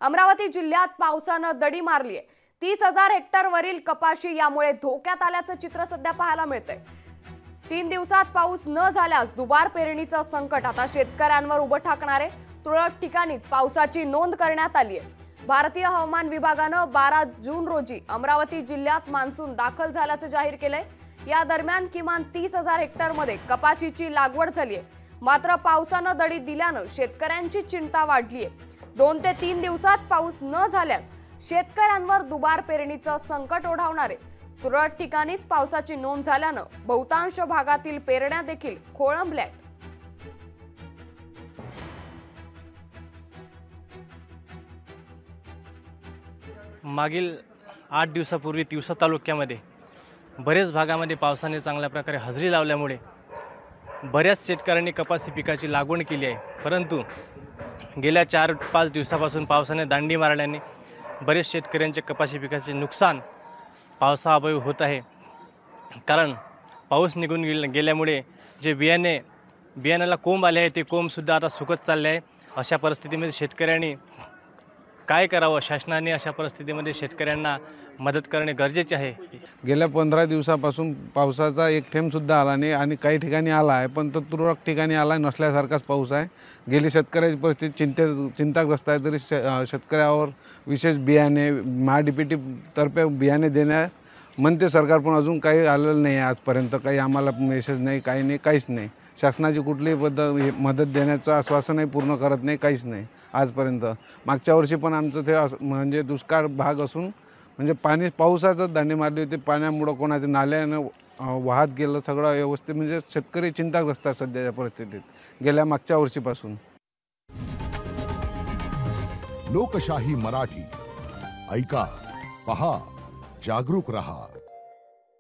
अमरावती जिल्ह्यात पावसानं दडी मारली आहे। 30,000 हेक्टरवरील कपाशी यामुळे धोक्यात आल्याचं चित्र सध्या पाहायला मिळतंय। 3 दिवसात पाऊस न झाल्यास दुबार पेरणीचं संकट आता शेतकऱ्यांवर उभं ठाकणार आहे। तुरळक ठिकाणीच पावसाची नोंद करण्यात आली आहे। भारतीय हवामान विभागानं 12 जून रोजी अमरावती जिल्ह्यात मान्सून दाखल झाल्याचं जाहीर केलंय। या दरम्यान किमान 30,000 हेक्टरमध्ये कपाशीची लागवड झाली आहे। मात्र पावसानं दडी दिल्यानं शेतकऱ्यांची चिंता वाढली आहे। 2 ते 3 दिवसात पाऊस न झाल्यास शेतकऱ्यांवर दुबार पेरणीचं संकट ओढावणार आहे। तुरळक ठिकाणीच पावसाची नोंद झाल्यानं बहुतांश भागातील पेरण्या देखील खोळंबल्यात। मागील 8 दिवसापूर्वी तिवसा तालुक्यामध्ये बरेच भागामध्ये पावसाने चांगल्या प्रकारे हजेरी लावल्यामुळे बऱ्याच शेतकऱ्यांनी कपासी पिकाची लागवड केली आहे। परंतु गेल्या 4-5 दिवसापासून पावसाने दांडी मारल्याने बरेच शेतकऱ्यांचे कपासी पिकाचे नुकसान पावसाअभावी होत आहे। कारण पाऊस निघून गेल्यामुळे जे बियाण्याला कोंब आले आहे ते कोंबसुद्धा आता सुकत चालले आहे। अशा परिस्थितीमध्ये शेतकऱ्यांनी काय करावं? शासनाने अशा परिस्थितीमध्ये शेतकऱ्यांना मदत करणे गरजेचे आहे। गेल्या 15 दिवसापासून पावसाचा एक थेंब सुद्धा आला नाही आणि काही ठिकाणी आला आहे, पण तो तुरळक ठिकाणी आला नसल्यासारखाच पाऊस आहे। गेली शेतकऱ्याची परिस्थिती चिंताग्रस्त आहे। तरी शेतकऱ्यावर विशेष बियाणे महाडीपीटी तर्फे बियाणे देण्या म्हणते सरकार, पण अजून काही आलेलं नाही आहे। आजपर्यंत काही आम्हाला मेसेज नाही, काही नाही, काहीच नाही। शासनाची कुठलीही मदत देण्याचं आश्वासनही पूर्ण करत नाही, काहीच नाही आजपर्यंत। मागच्या वर्षी पण आमचं ते म्हणजे दुष्काळ भाग असून म्हणजे पावसाचं दांडी मारली होती। पाण्यामुळं कोणाच्या नाल्यानं वाहत गेलं सगळं व्यवस्थित। म्हणजे शेतकरी चिंताग्रस्त आहे सध्याच्या परिस्थितीत गेल्या मागच्या वर्षीपासून। लोकशाही मराठी ऐका, पहा, जागरूक रहा।